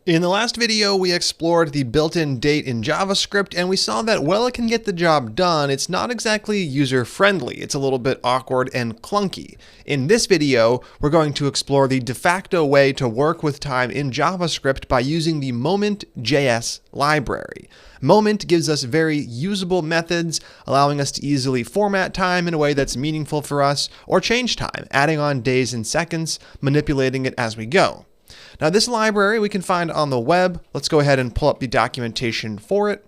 In the last video, we explored the built-in date in JavaScript, and we saw that while it can get the job done, it's not exactly user-friendly. It's a little bit awkward and clunky. In this video, we're going to explore the de facto way to work with time in JavaScript by using the Moment.js library. Moment gives us very usable methods, allowing us to easily format time in a way that's meaningful for us, or change time, adding on days and seconds, manipulating it as we go. Now this library we can find on the web. Let's go ahead and pull up the documentation for it.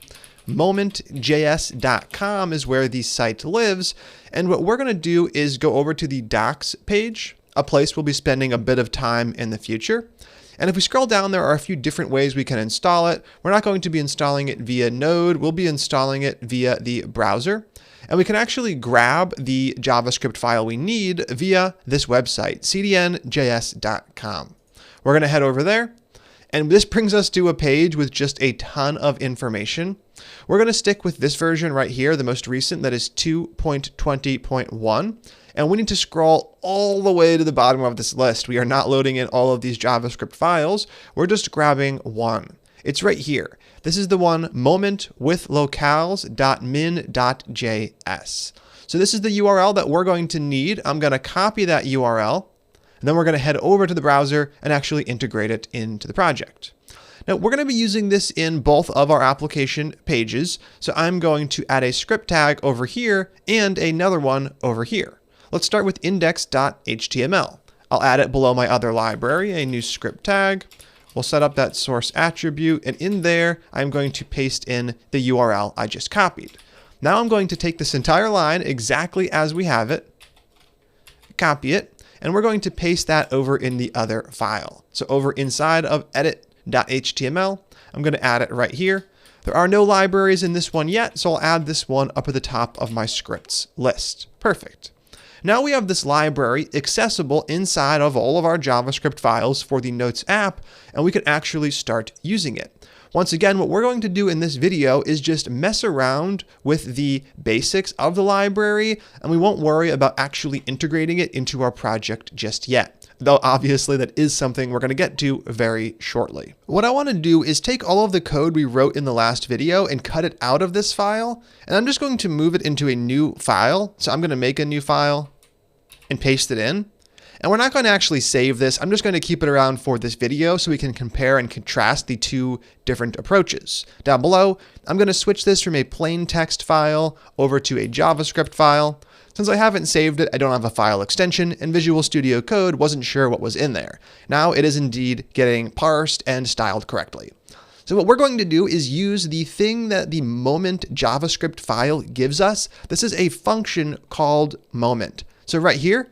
Momentjs.com is where the site lives. And what we're going to do is go over to the docs page, a place we'll be spending a bit of time in the future. And if we scroll down, there are a few different ways we can install it. We're not going to be installing it via Node. We'll be installing it via the browser. And we can actually grab the JavaScript file we need via this website, cdnjs.com. We're going to head over there, and this brings us to a page with just a ton of information. We're going to stick with this version right here, the most recent, that is 2.20.1, and we need to scroll all the way to the bottom of this list. We are not loading in all of these JavaScript files. We're just grabbing one. It's right here. This is the one momentwithlocales.min.js. So this is the URL that we're going to need. I'm going to copy that URL. And then we're going to head over to the browser and actually integrate it into the project. Now, we're going to be using this in both of our application pages. So I'm going to add a script tag over here and another one over here. Let's start with index.html. I'll add it below my other library, a new script tag. We'll set up that source attribute, and in there, I'm going to paste in the URL I just copied. Now I'm going to take this entire line exactly as we have it, copy it, and we're going to paste that over in the other file. So over inside of edit.html, I'm going to add it right here. There are no libraries in this one yet, so I'll add this one up at the top of my scripts list. Perfect. Now we have this library accessible inside of all of our JavaScript files for the Notes app, and we can actually start using it. Once again, what we're going to do in this video is just mess around with the basics of the library, and we won't worry about actually integrating it into our project just yet. Though obviously that is something we're going to get to very shortly. What I want to do is take all of the code we wrote in the last video and cut it out of this file, and I'm just going to move it into a new file. So I'm going to make a new file and paste it in. And we're not going to actually save this. I'm just going to keep it around for this video so we can compare and contrast the two different approaches. Down below, I'm going to switch this from a plain text file over to a JavaScript file. Since I haven't saved it, I don't have a file extension, and Visual Studio Code wasn't sure what was in there. Now it is indeed getting parsed and styled correctly. So what we're going to do is use the thing that the moment JavaScript file gives us. This is a function called moment. So right here,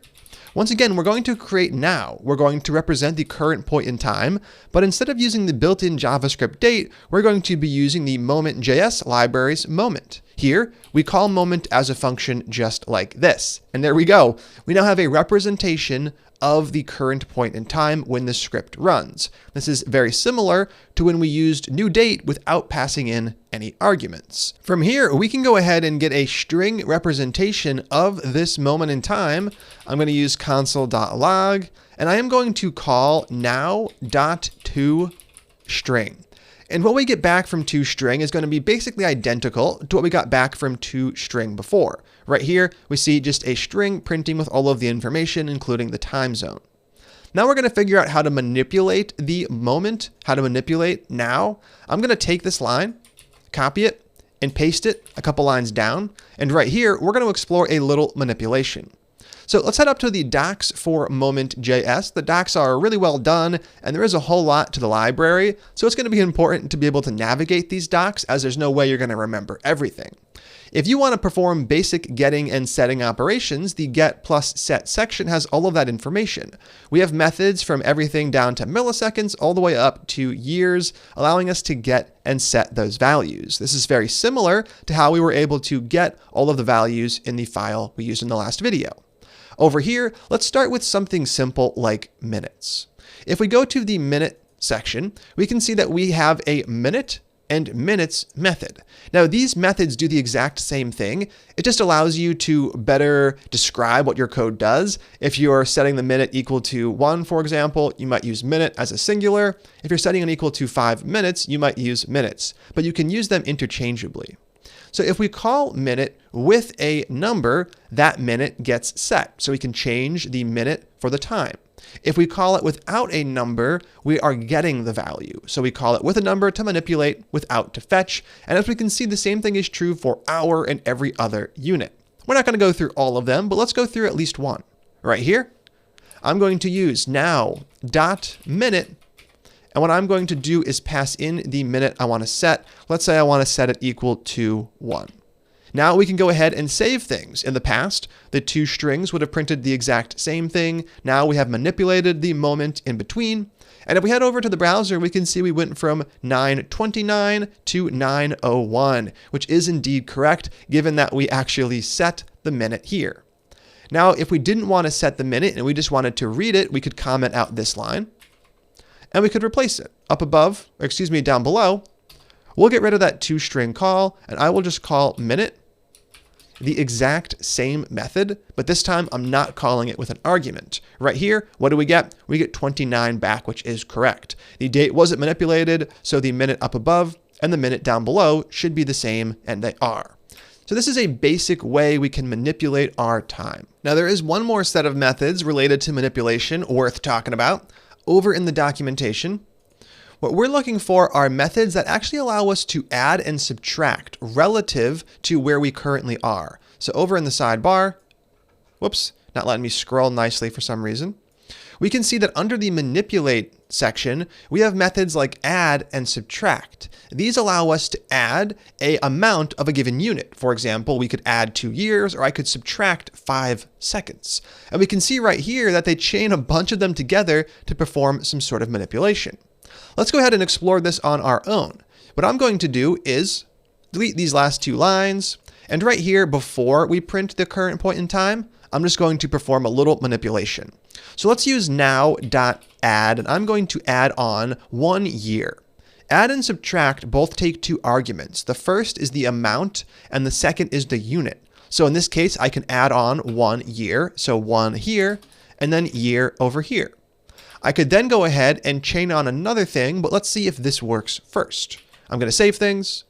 once again, we're going to create now. We're going to represent the current point in time, but instead of using the built-in JavaScript date, we're going to be using the Moment.js library's moment. Here, we call moment as a function just like this. And there we go. We now have a representation of the current point in time when the script runs. This is very similar to when we used new date without passing in any arguments. From here, we can go ahead and get a string representation of this moment in time. I'm going to use console.log, and I am going to call now.toString. And what we get back from toString is going to be basically identical to what we got back from toString before. Right here, we see just a string printing with all of the information, including the time zone. Now we're going to figure out how to manipulate the moment, how to manipulate now. I'm going to take this line, copy it, and paste it a couple lines down. And right here, we're going to explore a little manipulation. So let's head up to the docs for Moment.js. The docs are really well done, and there is a whole lot to the library. So it's going to be important to be able to navigate these docs, as there's no way you're going to remember everything. If you want to perform basic getting and setting operations, the get plus set section has all of that information. We have methods from everything down to milliseconds all the way up to years, allowing us to get and set those values. This is very similar to how we were able to get all of the values in the file we used in the last video. Over here, let's start with something simple like minutes. If we go to the minute section, we can see that we have a minute and minutes method. Now, these methods do the exact same thing. It just allows you to better describe what your code does. If you're setting the minute equal to 1, for example, you might use minute as a singular. If you're setting it equal to 5 minutes, you might use minutes, but you can use them interchangeably. So if we call minute with a number, that minute gets set. So we can change the minute for the time. If we call it without a number, we are getting the value. So we call it with a number to manipulate, without to fetch. And as we can see, the same thing is true for hour and every other unit. We're not going to go through all of them, but let's go through at least one. Right here, I'm going to use now.minute. And what I'm going to do is pass in the minute I want to set. Let's say I want to set it equal to 1. Now we can go ahead and save things. In the past, the two strings would have printed the exact same thing. Now we have manipulated the moment in between. And if we head over to the browser, we can see we went from 9:29 to 9:01, which is indeed correct, given that we actually set the minute here. Now, if we didn't want to set the minute and we just wanted to read it, we could comment out this line. And we could replace it down below. We'll get rid of that two-string call, and I will just call minute the exact same method, but this time I'm not calling it with an argument. Right here, what do we get? We get 29 back, which is correct. The date wasn't manipulated, so the minute up above and the minute down below should be the same, and they are. So this is a basic way we can manipulate our time. Now there is one more set of methods related to manipulation worth talking about. Over in the documentation, what we're looking for are methods that actually allow us to add and subtract relative to where we currently are. So over in the sidebar, whoops, not letting me scroll nicely for some reason, we can see that under the manipulate section, we have methods like add and subtract. These allow us to add an amount of a given unit. For example, we could add 2 years, or I could subtract 5 seconds. And we can see right here that they chain a bunch of them together to perform some sort of manipulation. Let's go ahead and explore this on our own. What I'm going to do is delete these last 2 lines. And right here, before we print the current point in time, I'm just going to perform a little manipulation. So let's use now.add, and I'm going to add on 1 year. Add and subtract both take 2 arguments. The first is the amount, and the second is the unit. So in this case, I can add on 1 year, so 1 here, and then year over here. I could then go ahead and chain on another thing, but let's see if this works first. I'm going to save things.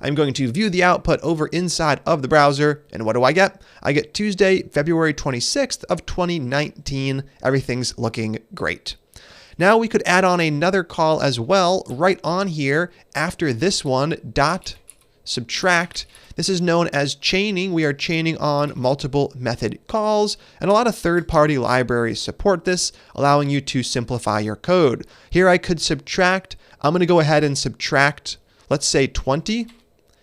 I'm going to view the output over inside of the browser, and what do I get? I get Tuesday, February 26th of 2019. Everything's looking great. Now we could add on another call as well right on here after this one, dot subtract. This is known as chaining. We are chaining on multiple method calls, and a lot of third-party libraries support this, allowing you to simplify your code. Here I could subtract. I'm going to go ahead and subtract, let's say 20,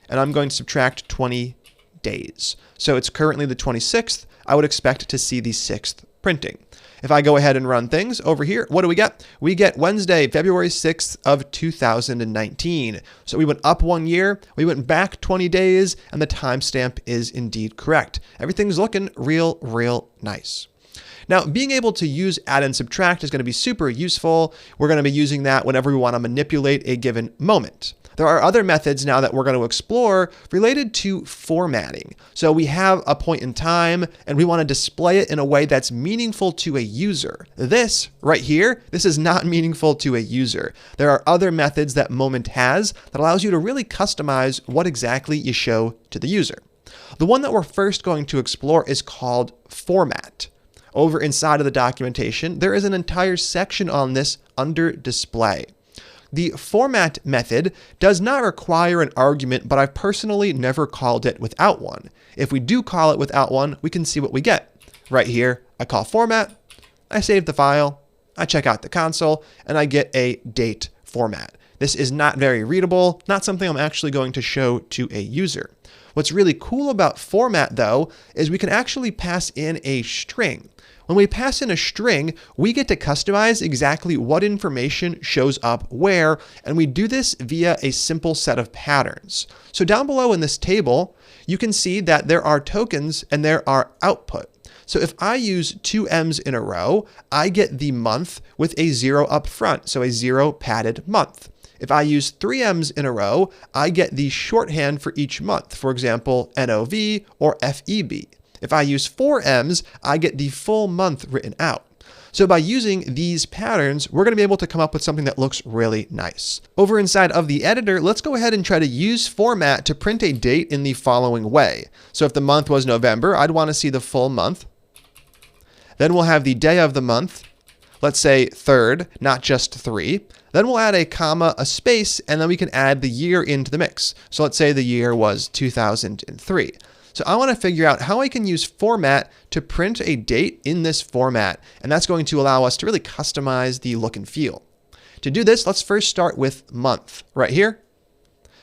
and I'm going to subtract 20 days. So it's currently the 26th. I would expect to see the 6th printing. If I go ahead and run things over here, what do we get? We get Wednesday, February 6th of 2019. So we went up 1 year, we went back 20 days, and the timestamp is indeed correct. Everything's looking real nice. Now, being able to use add and subtract is going to be super useful. We're going to be using that whenever we want to manipulate a given moment. There are other methods now that we're going to explore related to formatting. So we have a point in time and we want to display it in a way that's meaningful to a user. This right here, this is not meaningful to a user. There are other methods that Moment has that allows you to really customize what exactly you show to the user. The one that we're first going to explore is called format. Over inside of the documentation, there is an entire section on this under display. The format method does not require an argument, but I've personally never called it without one. If we do call it without one, we can see what we get. Right here, I call format, I save the file, I check out the console, and I get a date format. This is not very readable, not something I'm actually going to show to a user. What's really cool about format, though, is we can actually pass in a string. When we pass in a string, we get to customize exactly what information shows up where, and we do this via a simple set of patterns. So down below in this table, you can see that there are tokens and there are output. So if I use 2 M's in a row, I get the month with a 0 up front, so a 0 padded month. If I use 3 M's in a row, I get the shorthand for each month, for example, NOV or FEB. If I use 4 M's, I get the full month written out. So by using these patterns, we're going to be able to come up with something that looks really nice. Over inside of the editor, let's go ahead and try to use format to print a date in the following way. So if the month was November, I'd want to see the full month. Then we'll have the day of the month, let's say 3rd, not just 3. Then we'll add a comma, a space, and then we can add the year into the mix. So let's say the year was 2003. So I want to figure out how I can use format to print a date in this format, and that's going to allow us to really customize the look and feel. To do this, let's first start with month. Right here,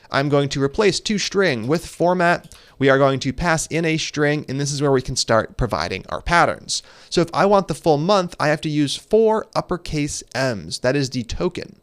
I'm going to replace toString with format. We are going to pass in a string, and this is where we can start providing our patterns. So if I want the full month, I have to use 4 uppercase M's. That is the token.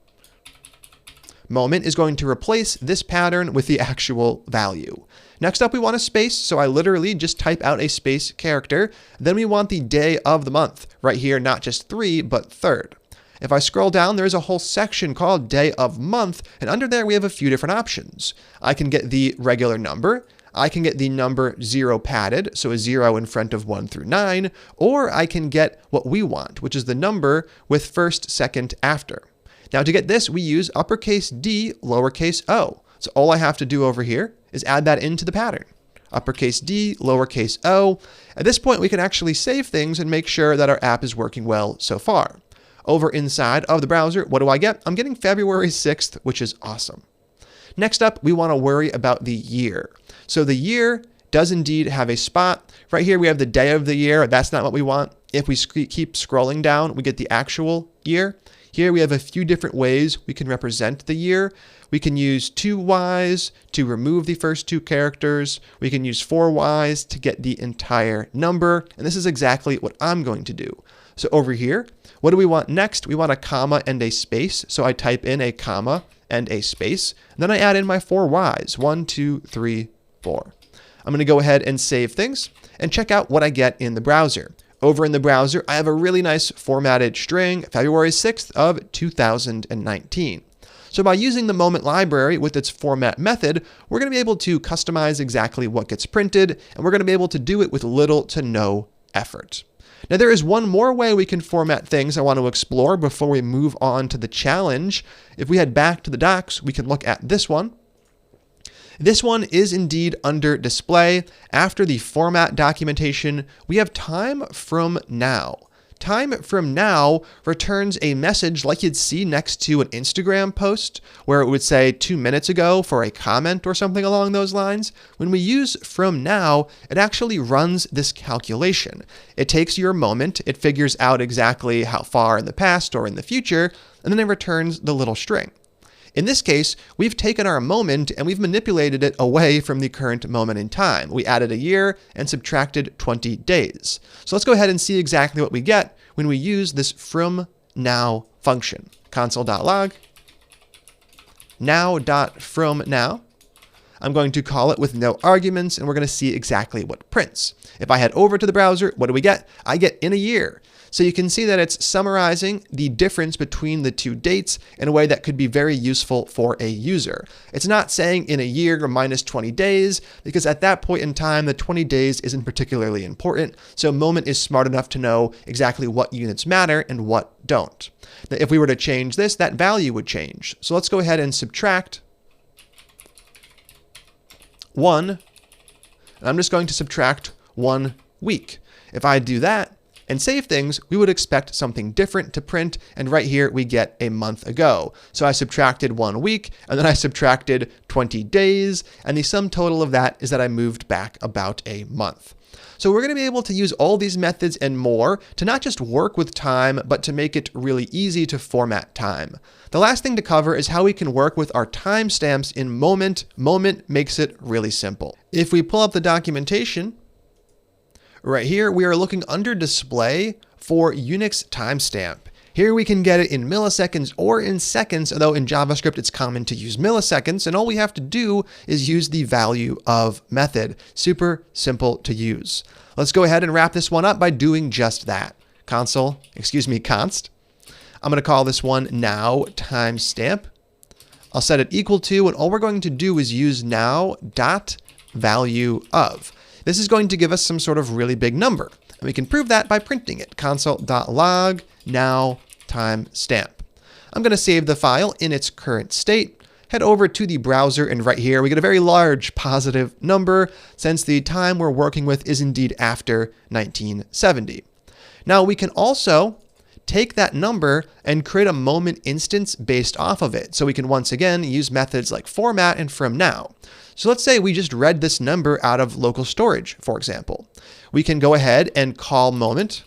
Moment is going to replace this pattern with the actual value. Next up, we want a space, so I literally just type out a space character. Then we want the day of the month. Right here, not just 3, but 3rd. If I scroll down, there's a whole section called day of month, and under there we have a few different options. I can get the regular number, I can get the number 0 padded, so a 0 in front of 1 through 9, or I can get what we want, which is the number with first, second, after. Now to get this, we use uppercase D, lowercase o. So all I have to do over here is add that into the pattern. Uppercase D, lowercase o. At this point, we can actually save things and make sure that our app is working well so far. Over inside of the browser, what do I get? I'm getting February 6th, which is awesome. Next up, we want to worry about the year. So the year does indeed have a spot. Right here, we have the day of the year. That's not what we want. If we keep scrolling down, we get the actual year. Here we have a few different ways we can represent the year. We can use 2 Ys to remove the first 2 characters. We can use 4 Ys to get the entire number. And this is exactly what I'm going to do. So over here, what do we want next? We want a comma and a space. So I type in a comma and a space. And then I add in my 4 Ys, 1, 2, 3, 4. I'm going to go ahead and save things and check out what I get in the browser. Over in the browser, I have a really nice formatted string, February 6th of 2019. So by using the moment library with its format method, we're going to be able to customize exactly what gets printed, and we're going to be able to do it with little to no effort. Now there is one more way we can format things I want to explore before we move on to the challenge. If we head back to the docs, we can look at this one. This one is indeed under display. After the format documentation, we have time from now. Time from now returns a message like you'd see next to an Instagram post where it would say 2 minutes ago for a comment or something along those lines. When we use from now, it actually runs this calculation. It takes your moment, it figures out exactly how far in the past or in the future, and then it returns the little string. In this case, we've taken our moment and we've manipulated it away from the current moment in time. We added a year and subtracted 20 days. So let's go ahead and see exactly what we get when we use this from now function. Console.log, now.from now. I'm going to call it with no arguments, and we're going to see exactly what prints. If I head over to the browser, what do we get? I get in a year. So you can see that it's summarizing the difference between the 2 dates in a way that could be very useful for a user. It's not saying in a year or minus 20 days, because at that point in time, the 20 days isn't particularly important. So Moment is smart enough to know exactly what units matter and what don't. Now, if we were to change this, that value would change. So let's go ahead and subtract 1. And I'm just going to subtract 1 week. If I do that, and save things, we would expect something different to print, and right here we get a month ago. So I subtracted 1 week, and then I subtracted 20 days, and the sum total of that is that I moved back about a month. So we're going to be able to use all these methods and more to not just work with time, but to make it really easy to format time. The last thing to cover is how we can work with our timestamps in Moment. Moment makes it really simple. If we pull up the documentation, right here, we are looking under display for Unix timestamp. Here we can get it in milliseconds or in seconds, although in JavaScript it's common to use milliseconds, and all we have to do is use the value of method. Super simple to use. Let's go ahead and wrap this one up by doing just that. Const. I'm going to call this one now timestamp. I'll set it equal to, and all we're going to do is use now dot value of. This is going to give us some sort of really big number. And we can prove that by printing it. Console.log now timestamp. I'm going to save the file in its current state. Head over to the browser, and right here we get a very large positive number since the time we're working with is indeed after 1970. Now we can also take that number and create a moment instance based off of it. So we can once again use methods like format and from now. So let's say we just read this number out of local storage, for example. We can go ahead and call moment,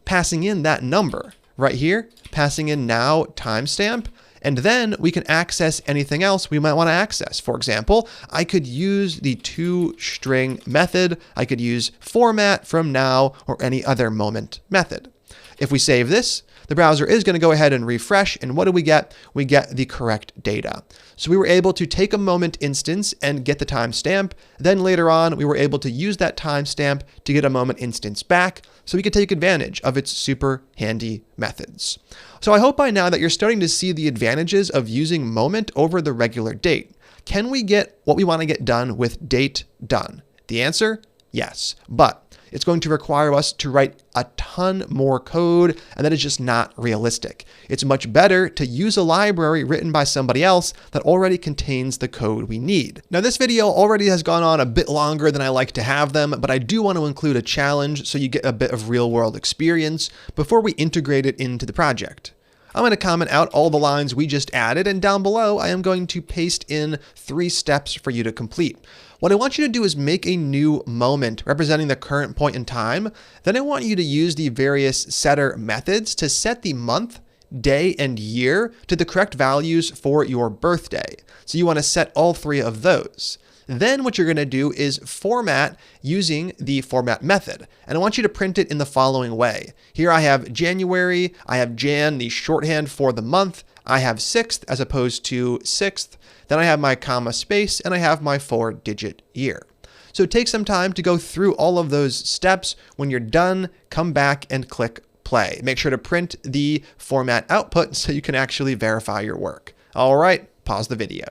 passing in that number right here, passing in now timestamp, and then we can access anything else we might want to access. For example, I could use the toString method. I could use format from now or any other moment method. If we save this, the browser is going to go ahead and refresh, and what do we get? We get the correct data. So we were able to take a moment instance and get the timestamp. Then later on, we were able to use that timestamp to get a moment instance back, so we could take advantage of its super handy methods. So I hope by now that you're starting to see the advantages of using moment over the regular date. Can we get what we want to get done with date done? The answer, yes, but it's going to require us to write a ton more code, and that is just not realistic. It's much better to use a library written by somebody else that already contains the code we need. Now, this video already has gone on a bit longer than I like to have them, but I do want to include a challenge so you get a bit of real-world experience before we integrate it into the project. I'm going to comment out all the lines we just added, and down below I am going to paste in 3 steps for you to complete. What I want you to do is make a new moment representing the current point in time. Then I want you to use the various setter methods to set the month, day, and year to the correct values for your birthday. So you want to set all 3 of those. Then what you're going to do is format using the format method. And I want you to print it in the following way. Here I have January, I have Jan, the shorthand for the month. I have 6th as opposed to 6th. Then I have my comma space, and I have my 4-digit year. So take some time to go through all of those steps. When you're done, come back and click play. Make sure to print the format output so you can actually verify your work. All right, pause the video.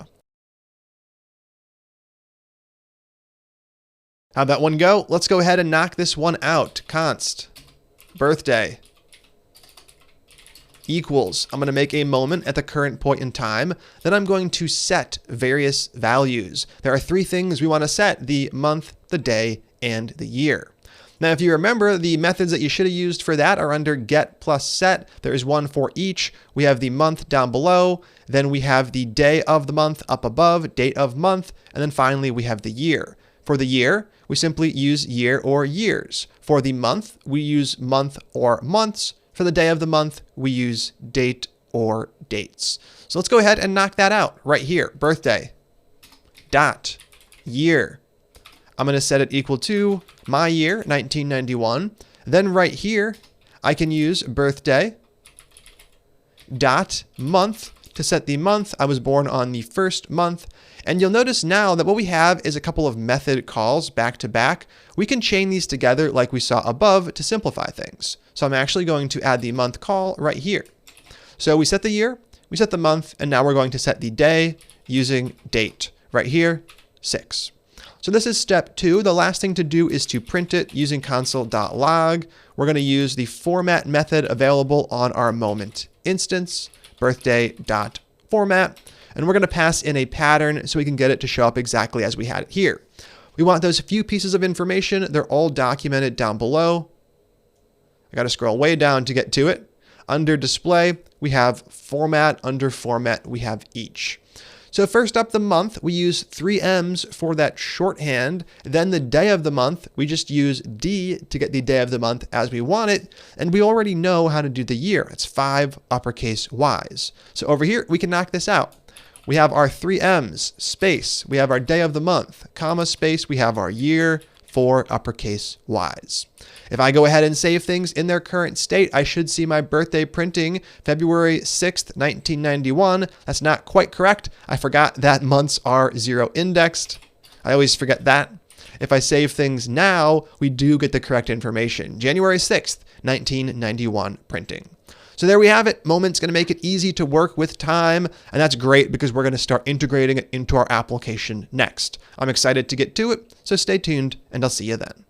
How'd that one go? Let's go ahead and knock this one out. Const birthday equals, I'm going to make a moment at the current point in time. Then I'm going to set various values. There are 3 things we want to set: the month, the day, and the year. Now, if you remember, the methods that you should have used for that are under get plus set. There is one for each. We have the month down below. Then we have the day of the month up above, date of month. And then finally, we have the year. For the year, we simply use year or years. For the month, we use month or months. For the day of the month, we use date or dates. So let's go ahead and knock that out right here. Birthday dot year. I'm going to set it equal to my year, 1991. Then right here, I can use birthday dot month to set the month. I was born on the 1st month. And you'll notice now that what we have is a couple of method calls back to back. We can chain these together like we saw above to simplify things. So I'm actually going to add the month call right here. So we set the year, we set the month, and now we're going to set the day using date right here, 6. So this is step 2. The last thing to do is to print it using console.log. We're going to use the format method available on our moment instance, birthday.format. And we're going to pass in a pattern so we can get it to show up exactly as we had it here. We want those few pieces of information. They're all documented down below. I got to scroll way down to get to it. Under display, we have format. Under format, we have each. So first up, the month, we use 3 M's for that shorthand. Then the day of the month, we just use D to get the day of the month as we want it. And we already know how to do the year. It's 5 uppercase Y's. So over here, we can knock this out. We have our 3 M's, space. We have our day of the month, comma, space. We have our year, 4 uppercase Y's. If I go ahead and save things in their current state, I should see my birthday printing February 6th, 1991. That's not quite correct. I forgot that months are 0 indexed. I always forget that. If I save things now, we do get the correct information. January 6th, 1991 printing. So there we have it. Moment's going to make it easy to work with time. And that's great because we're going to start integrating it into our application next. I'm excited to get to it. So stay tuned and I'll see you then.